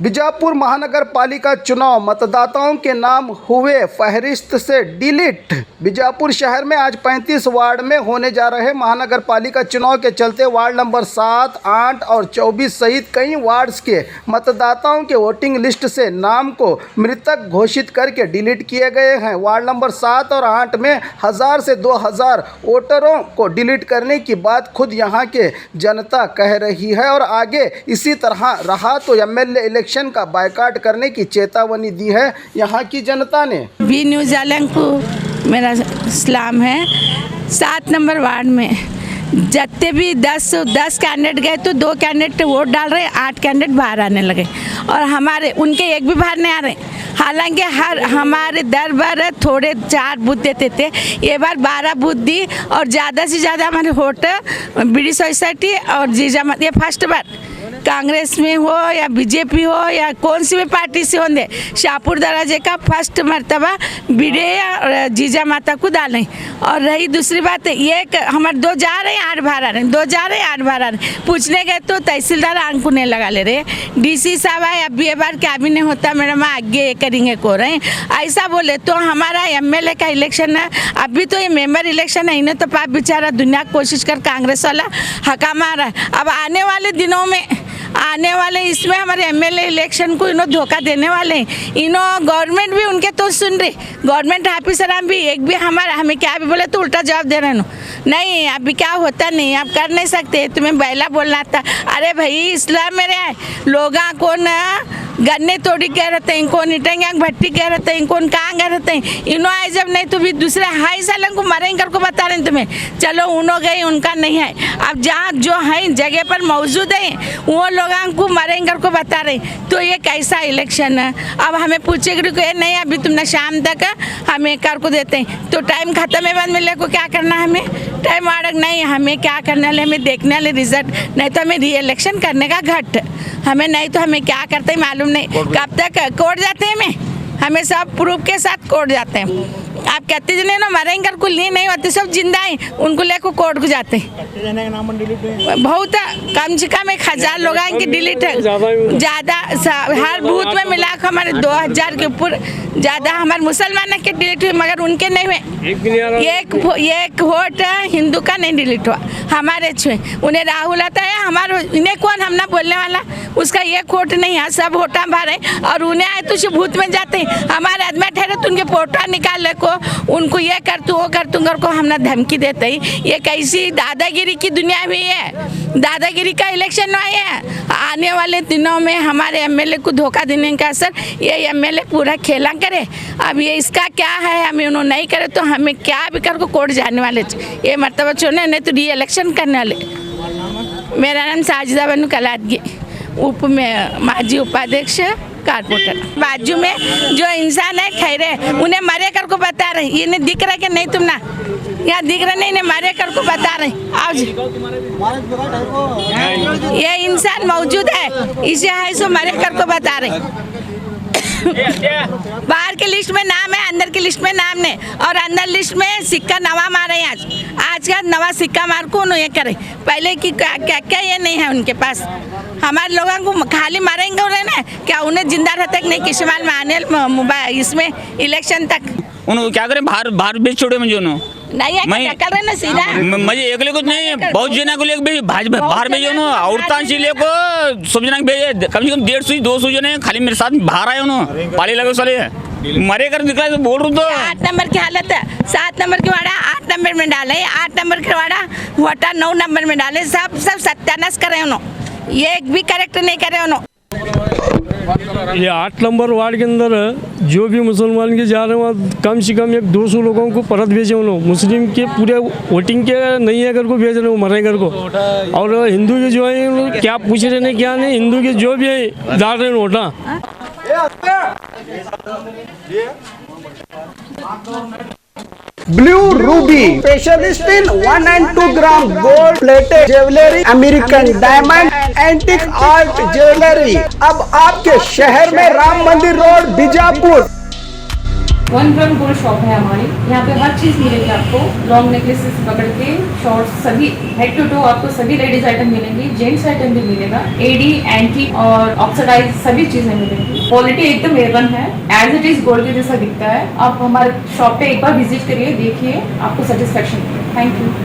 बीजापुर महानगर पालिका चुनाव मतदाताओं के नाम हुए फहरिस्त से डिलीट। बीजापुर शहर में आज 35 वार्ड में होने जा रहे महानगर पालिका चुनाव के चलते वार्ड नंबर 7, 8 और 24 सहित कई वार्ड्स के मतदाताओं के वोटिंग लिस्ट से नाम को मृतक घोषित करके डिलीट किए गए हैं। वार्ड नंबर 7 और 8 में 1000 से 2000 वोटरों को डिलीट करने की बात खुद यहाँ के जनता कह रही है और आगे इसी तरह रहा तो एमएलए इलेक्शन का बायकॉट करने की चेतावनी दी है यहाँ की जनता ने। बी न्यूज़ वालों को मेरा सलाम है। 7 नंबर वार्ड में जितने भी 10 कैंडिडेट गए तो 2 कैंडिडेट वोट डाल रहे, 8 कैंडिडेट बाहर आने लगे और हमारे उनके एक भी बाहर नहीं आ रहे। हालांकि हमारे दर बार थोड़े 4 बूथ देते थे, ये बार 12 बूथ दी और ज़्यादा से ज़्यादा हमारे वोट बीडी सोसाइटी और जीजामत, ये फर्स्ट बार कांग्रेस में हो या बीजेपी हो या कौन सी भी पार्टी से होंगे, शाहपुर दराजे का फर्स्ट मर्तबा बीडे या जीजा माता को डालें। और रही दूसरी बात, ये हमारे 2 जा रहे हैं 8 बाहर आ रहे हैं, 2 जा रहे हैं 8 बाहर आ रहे हैं। पूछने गए तो तहसीलदार आंख नहीं लगा ले रहे, डीसी साहब आए अब ये बार क्या भी नहीं होता मैडम, आगे ये करेंगे को रहे ऐसा बोले। तो हमारा एमएलए का इलेक्शन है, अभी तो ये मेंबर इलेक्शन है, इन्हें तो पाप बेचारा दुनिया कोशिश कर कांग्रेस वाला हका मारा है। अब आने वाले दिनों में आने वाले इसमें हमारे एमएलए इलेक्शन को इन्हों धोखा देने वाले हैं। इन्हों गवर्नमेंट भी उनके तो सुन रही, गवर्नमेंट ऑफिसर भी एक भी हमारा हमें क्या भी बोले तो उल्टा जवाब दे रहे हैं। नहीं अभी क्या होता नहीं, आप कर नहीं सकते, तुम्हें पहला बोलना था। अरे भाई इस्लाम मेरे लोगा कौन गन्ने तोड़ी कह रहते हैं, कौन इटंग भट्टी कह रहते हैं, कौन कहाँ कह रहते हैं। इन्हों आए जब नहीं तो भी दूसरे हाई सालन को मरेंगे को बता रहे हैं तुम्हें। चलो उन्हों गए उनका नहीं है, अब जहाँ जो है जगह पर मौजूद है वो लोगों को मरेंगे को बता रहे। तो ये कैसा इलेक्शन है। अब हमें पूछेगी कि नहीं अभी तुमने शाम तक हमें कर को देते हैं तो टाइम खत्म है, बाद में ले को क्या करना है हमें टाइम आड़क नहीं, हमें क्या करना है हमें देखने वाले रिजल्ट, नहीं तो हमें री इलेक्शन करने का घट हमें, नहीं तो हमें क्या करते हैं मालूम नहीं। कब तक कोर्ट जाते हैं हमें सब प्रूफ के साथ कोर्ट जाते हैं। आप कहते जने ना मरेंगे को लिए नहीं होते, सब जिंदा हैं उनको लेकर कोर्ट को जाते हैं। बहुत कम से कम 1000 लोग की डिलीट है, ज़्यादा हर बूथ में मिला हमारे 2000 के ऊपर ज़्यादा हमारे मुसलमान के डिलीट हुए मगर उनके नहीं हुए। एक वोट हिंदू का नहीं डिलीट हुआ, हमारे छुए उन्हें राहुल आता है, हमारे इन्हें कौन हम ना बोलने वाला, उसका एक वोट नहीं है, सब वोटा भरे और उन्हें आए तो भूत में जाते हैं। हमारे आदमी ठहरे तो उनके फोटो निकाल को उनको ये कर तू वो कर तू को हमने धमकी देते ही। ये कैसी दादागिरी की दुनिया भी है, दादागिरी का इलेक्शन है। आने वाले दिनों में हमारे एमएलए को धोखा देने का असर ये एमएलए पूरा खेला करे। अब ये इसका क्या है, हमें उन्होंने नहीं करे तो हमें क्या भी कर को कोर्ट जाने वाले, ये मरतबा छोड़ने नहीं तो री इलेक्शन करने वाले। मेरा नाम साजिदा बनू कलादगी, उप में माजी उपाध्यक्ष कारपोरेटर। बाजू में जो इंसान है खैरे उन्हें मरे कर को बता रहे, ये नहीं दिख रहा कि नहीं तुम ना यहाँ दिख रहा नहीं, मारे कर को बता रहे। आओ जी ये इंसान मौजूद है, इसे है सो मरे कर को बता रहे। बाहर के लिस्ट में नाम है, अंदर की लिस्ट में नाम नहीं, और अंदर लिस्ट में सिक्का नवा मारे हैं। आज का नवा सिक्का मार को उन्होंने ये करे, पहले की क्या ये नहीं है उनके पास। हमारे लोगों को खाली मारेंगे उन्हें ना, क्या उन्हें जिंदा रहता है नहीं किसी माल में आने इसमें इलेक्शन तक उन्होंने क्या करें, बाहर बेच छोड़े मुझे उन्होंने नहीं है कर रहे ना सीधा मुझे एकले को नहीं, बहुत जना को लेके बाहर भेजे उन्होंने, औरतां से लेको सब जना भेजे, कम से कम 150-200 जने खाली मेरे साथ बाहर आए उन्होंने, पाली लगे साले मरे कर दिख रहा है। बोल रहा तो 8 नंबर की हालत है, 7 नंबर के वाड़ा 8 नंबर में डाले, 8 नंबर के वाड़ा वोटा 9 नंबर में डाले, सब सत्यानाश कर रहे उन्होंने, ये एक भी करेक्ट नहीं कर रहे उन्होंने। ये 8 नंबर वार्ड के अंदर जो भी मुसलमान के जा रहे हैं वहाँ कम से कम 200 लोगों को परत भेजे उन्होंने, मुस्लिम के पूरे वोटिंग के नहीं है घर को भेज रहे हो मरे घर को, और हिंदू के जो है क्या पूछ रहे हैं क्या नहीं, हिंदू के जो भी है डाल रहे हैं वोटा। Blue ruby specialist in 1 and 2 gram gold plated jewellery, American diamond, antique art jewellery अब आपके शहर में Ram Mandir road Bijapur. 1 gram gold shop है हमारी। यहाँ पे हर चीज़ मिलेगी आपको, लॉन्ग नेकलेस से पकड़ के शॉर्ट्स, सभी हेड टू टो आपको सभी लेडीज आइटम मिलेंगी, जेंट्स आइटम भी मिलेगा, एडी, एंटी और ऑक्सीडाइज सभी चीज़ें मिलेंगी। क्वालिटी एकदम A1 है, एज इट इज गोल्ड के जैसा दिखता है। आप हमारे शॉप पे एक बार विजिट करिए, देखिए, आपको सेटिस्फेक्शन मिलेगा। Thank you.